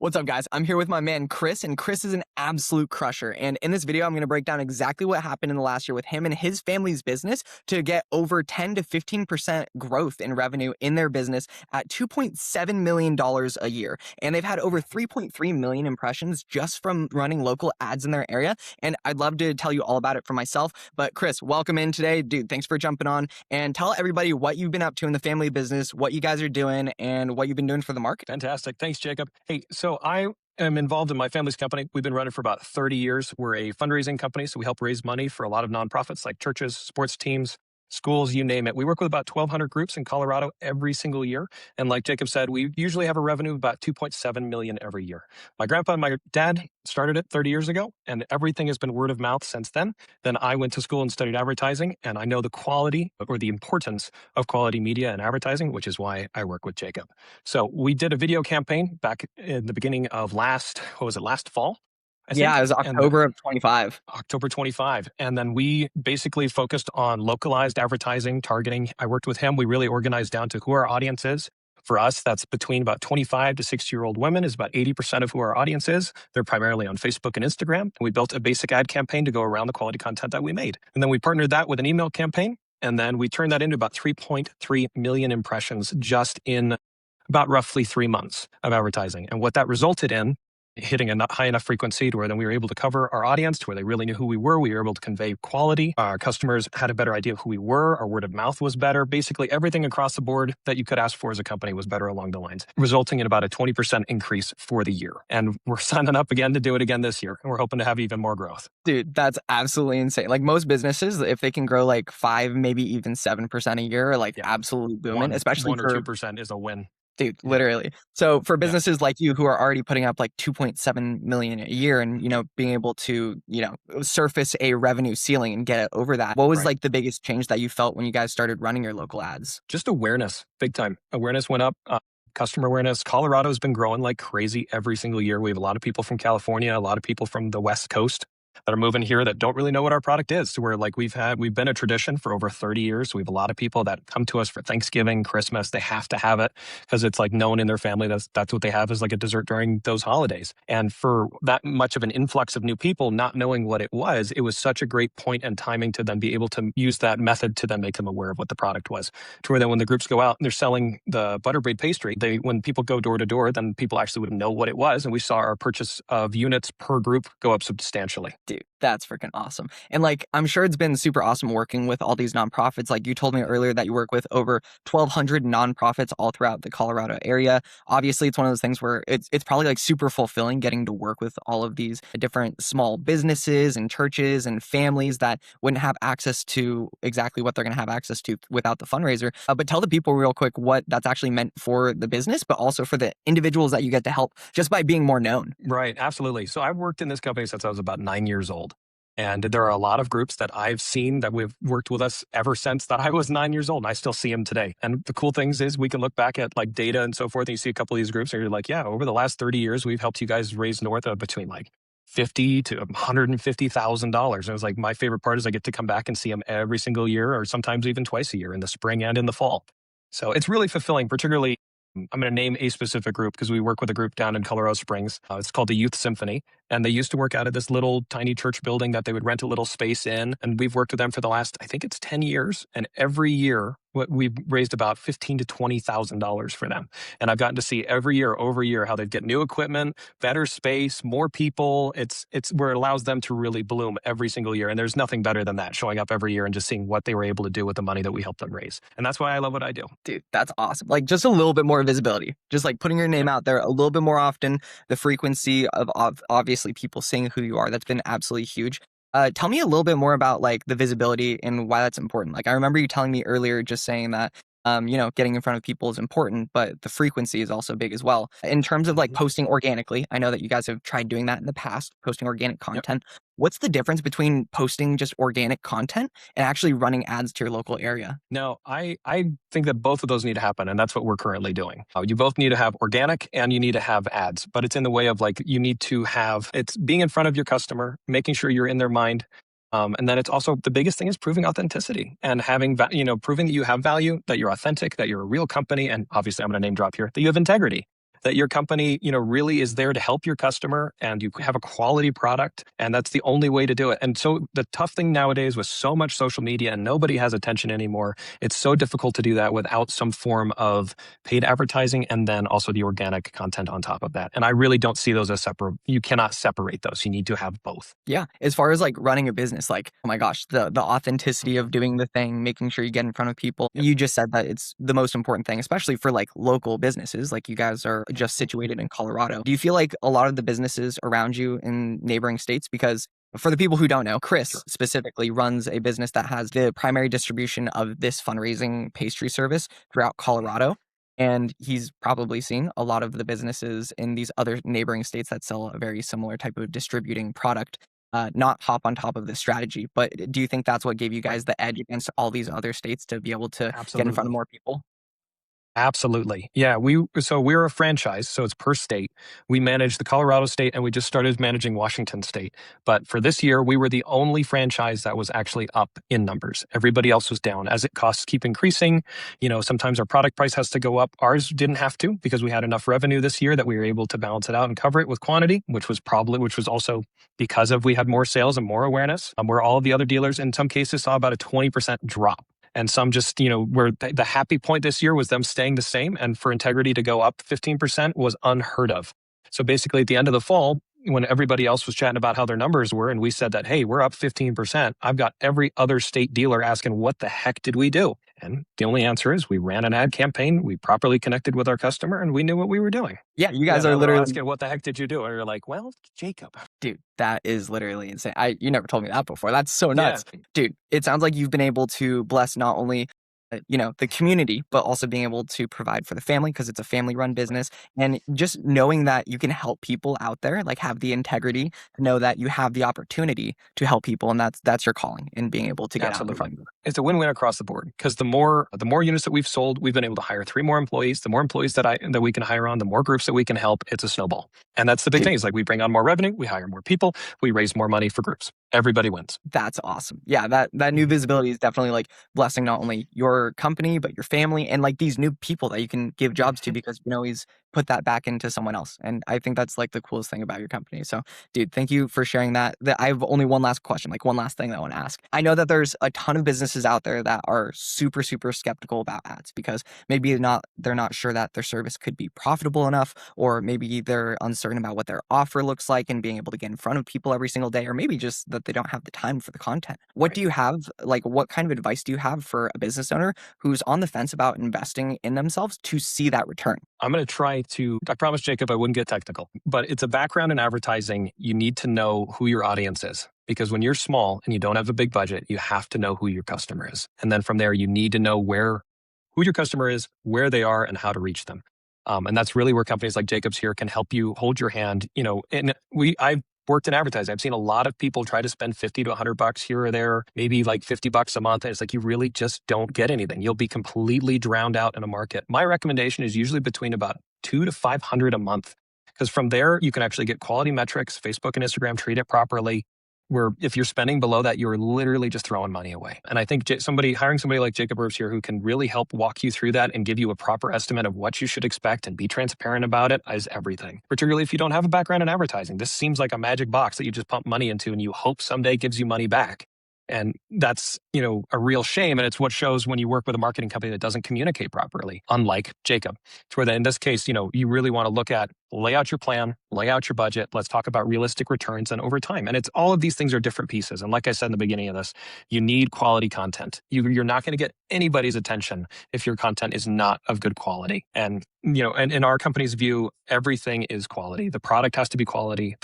What's up, guys? I'm here with my man, Chris, and Chris is an absolute crusher. And in this video, I'm going to break down exactly what happened in the last year with him and his family's business to get over 10 to 15% growth in revenue in their business at $2.7 million a year. And they've had over 3.3 million impressions just from running local ads in their area. And I'd love to tell you all about it for myself. But Chris, welcome in today. Dude, thanks for jumping on, and tell everybody what you've been up to in the family business, what you guys are doing, and what you've been doing for the market. Fantastic. Thanks, Jacob. Hey, so I am involved in my family's company. We've been running for about 30 years. We're a fundraising company, so we help raise money for a lot of nonprofits like churches, sports teams, schools, you name it. We work with about 1,200 groups in Colorado every single year. And like Jacob said, we usually have a revenue of about 2.7 million every year. My grandpa and my dad started it 30 years ago, and everything has been word of mouth since then. Then I went to school and studied advertising, and I know the quality or the importance of quality media and advertising, which is why I work with Jacob. So we did a video campaign back in the beginning of last fall? I think. Yeah, it was October of 25. October 25. And then we basically focused on localized advertising, targeting. I worked with him. We really organized down to who our audience is. For us, that's between about 25 to 60-year-old women is about 80% of who our audience is. They're primarily on Facebook and Instagram. And we built a basic ad campaign to go around the quality content that we made. And then we partnered that with an email campaign. And then we turned that into about 3.3 million impressions just in about roughly 3 months of advertising. And what that resulted in, hitting a high enough frequency to where then we were able to cover our audience to where they really knew who we were. We were able to convey quality. Our customers had a better idea of who we were. Our word of mouth was better. Basically, everything across the board that you could ask for as a company was better along the lines, resulting in about a 20% increase for the year. And we're signing up again to do it again this year. And we're hoping to have even more growth. Dude, that's absolutely insane. Like most businesses, if they can grow like 5, maybe even 7% a year, are like absolute booming, especially 1 or 2% is a win. Dude, literally. So for businesses like you who are already putting up like 2.7 million a year and, being able to, surface a revenue ceiling and get it over that, what was like the biggest change that you felt when you guys started running your local ads? Just awareness, big time. Awareness went up. Customer awareness. Colorado's been growing like crazy every single year. We have a lot of people from California, a lot of people from the West Coast that are moving here that don't really know what our product is. So we're like, we've been a tradition for over 30 years. We have a lot of people that come to us for Thanksgiving, Christmas. They have to have it because it's like known in their family. That's what they have as like a dessert during those holidays. And for that much of an influx of new people, not knowing what it was such a great point and timing to then be able to use that method to then make them aware of what the product was. To where then when the groups go out and they're selling the butterbraid pastry, when people go door to door, then people actually would know what it was. And we saw our purchase of units per group go up substantially. Dude, that's freaking awesome. And like, I'm sure it's been super awesome working with all these nonprofits. Like you told me earlier that you work with over 1,200 nonprofits all throughout the Colorado area. Obviously, it's one of those things where it's probably like super fulfilling getting to work with all of these different small businesses and churches and families that wouldn't have access to exactly what they're going to have access to without the fundraiser. But tell the people real quick what that's actually meant for the business, but also for the individuals that you get to help just by being more known. Right, absolutely. So I've worked in this company since I was about 9 years old. And there are a lot of groups that I've seen that we've worked with us ever since that I was 9 years old, and I still see them today. And the cool things is we can look back at like data and so forth, and you see a couple of these groups and you're like, yeah, over the last 30 years, we've helped you guys raise north of between like $50,000 to $150,000. And it was like, my favorite part is I get to come back and see them every single year, or sometimes even twice a year in the spring and in the fall. So it's really fulfilling, particularly I'm going to name a specific group because we work with a group down in Colorado Springs. It's called the Youth Symphony. And they used to work out of this little tiny church building that they would rent a little space in. And we've worked with them for the last, I think it's 10 years. And every year, we've raised about $15,000 to $20,000 for them. And I've gotten to see every year over year how they get new equipment, better space, more people. It's where it allows them to really bloom every single year. And there's nothing better than that, showing up every year and just seeing what they were able to do with the money that we helped them raise. And that's why I love what I do. Dude, that's awesome. Like just a little bit more visibility, just like putting your name out there a little bit more often, the frequency of obviously people seeing who you are. That's been absolutely huge. Tell me a little bit more about like the visibility and why that's important. Like I remember you telling me earlier, just saying that, getting in front of people is important, but the frequency is also big as well. In terms of like posting organically, I know that you guys have tried doing that in the past, posting organic content. Yep. What's the difference between posting just organic content and actually running ads to your local area? No, I think that both of those need to happen. And that's what we're currently doing. You both need to have organic and you need to have ads, but it's in the way of like, you need to have, it's being in front of your customer, making sure you're in their mind. And then it's also, the biggest thing is proving authenticity and having, proving that you have value, that you're authentic, that you're a real company. And obviously I'm going to name drop here, that you have integrity. that your company, really is there to help your customer and you have a quality product. And that's the only way to do it. And so the tough thing nowadays with so much social media and nobody has attention anymore, it's so difficult to do that without some form of paid advertising and then also the organic content on top of that. And I really don't see those as separate. You cannot separate those. You need to have both. Yeah. As far as like running a business, like, oh my gosh, the authenticity of doing the thing, making sure you get in front of people. Yep. You just said that it's the most important thing, especially for like local businesses. Like you guys are just situated in Colorado. Do you feel like a lot of the businesses around you in neighboring states, because for the people who don't know, Chris Sure. specifically runs a business that has the primary distribution of this fundraising pastry service throughout Colorado. And he's probably seen a lot of the businesses in these other neighboring states that sell a very similar type of distributing product not hop on top of this strategy. But do you think that's what gave you Right. guys the edge against all these other states to be able to get in front of Absolutely. more people? Absolutely. Yeah, so we're a franchise, so it's per state. We manage the Colorado state and we just started managing Washington state. But for this year, we were the only franchise that was actually up in numbers. Everybody else was down. As it costs keep increasing, sometimes our product price has to go up. Ours didn't have to because we had enough revenue this year that we were able to balance it out and cover it with quantity, which was also because of we had more sales and more awareness, where all of the other dealers in some cases saw about a 20% drop. And some just, where the happy point this year was them staying the same. And for integrity to go up 15% was unheard of. So basically, at the end of the fall, when everybody else was chatting about how their numbers were, and we said that, hey, we're up 15%, I've got every other state dealer asking, what the heck did we do? And the only answer is we ran an ad campaign, we properly connected with our customer, and we knew what we were doing. Yeah, you Yeah, guys are now they're literally, asking, what the heck did you do? And you're like, well, Jacob. dude, that is literally insane. You never told me that before. That's so Yeah, nuts. Dude, it sounds like you've been able to bless not only the community, but also being able to provide for the family because it's a family run right. business. And just knowing that you can help people out there, like have the integrity to know that you have the opportunity to help people. And that's your calling in being able to get out in Absolutely. front of them. It's a win-win across the board because the more units that we've sold, we've been able to hire 3 more employees. The more employees that we can hire on, the more groups that we can help. It's a snowball. And that's the big Dude, thing is like we bring on more revenue, we hire more people, we raise more money for groups. Everybody wins. that's awesome. Yeah, that new visibility is definitely like blessing not only your company, but your family and like these new people that you can give jobs to because you can always put that back into someone else. And I think that's like the coolest thing about your company. So, dude, thank you for sharing that. I have only one last question, like one last thing that I want to ask. I know that there's a ton of businesses out there that are super, super skeptical about ads because maybe they're not sure that their service could be profitable enough, or maybe they're uncertain about what their offer looks like and being able to get in front of people every single day, or maybe just that they don't have the time for the content. What Right. do you have, like, what kind of advice do you have for a business owner who's on the fence about investing in themselves to see that return? I'm going to I promised Jacob I wouldn't get technical, but it's a background in advertising. You need to know who your audience is because when you're small and you don't have a big budget, you have to know who your customer is. And then from there, you need to know who your customer is, where they are, and how to reach them. And that's really where companies like Jacobs here can help you hold your hand. I've worked in advertising. I've seen a lot of people try to spend 50 to $100 here or there, maybe like $50 a month. And it's like, you really just don't get anything. You'll be completely drowned out in a market. My recommendation is usually between about 2 to 500 a month. Because from there, you can actually get quality metrics. Facebook and Instagram treat it properly. Where if you're spending below that, you're literally just throwing money away. And I think hiring somebody like Jacob Herbst here who can really help walk you through that and give you a proper estimate of what you should expect and be transparent about it is everything. Particularly if you don't have a background in advertising. This seems like a magic box that you just pump money into and you hope someday gives you money back. And that's, a real shame. And it's what shows when you work with a marketing company that doesn't communicate properly, unlike Jacob. It's where in this case, you really want to lay out your plan, lay out your budget. Let's talk about realistic returns and over time. And it's all of these things are different pieces. And like I said in the beginning of this, you need quality content. You're not going to get anybody's attention if your content is not of good quality. And, and in our company's view, everything is quality. The product has to be quality.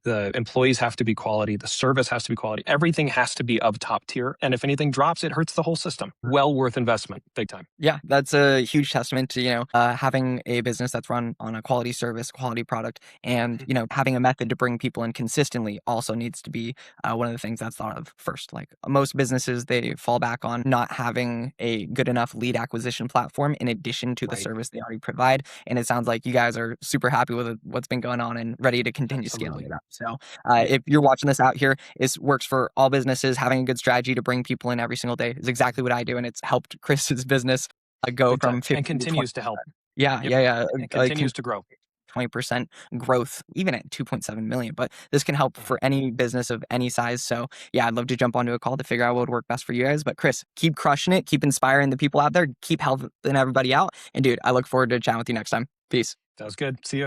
The employees have to be quality. The service has to be quality. Everything has to be of top tier. And if anything drops, it hurts the whole system. Well worth investment, big time. Yeah, that's a huge testament to, having a business that's run on a quality service, quality product, and, having a method to bring people in consistently also needs to be one of the things that's thought of first. Like most businesses, they fall back on not having a good enough lead acquisition platform in addition to the Right. service they already provide. And it sounds like you guys are super happy with what's been going on and ready to continue scaling Absolutely. it up. So Yeah. if you're watching this out here, it works for all businesses. Having a good strategy to bring people in every single day is exactly what I do. And it's helped Chris's business go Big time. from And 50 to 20. continues to help. Yeah, Yep. yeah, yeah. And it Like continues to grow. 20% growth, even at 2.7 million. But this can help for any business of any size. So yeah, I'd love to jump onto a call to figure out what would work best for you guys. But Chris, keep crushing it, keep inspiring the people out there, keep helping everybody out. And dude, I look forward to chatting with you next time. Peace. Sounds good. See you.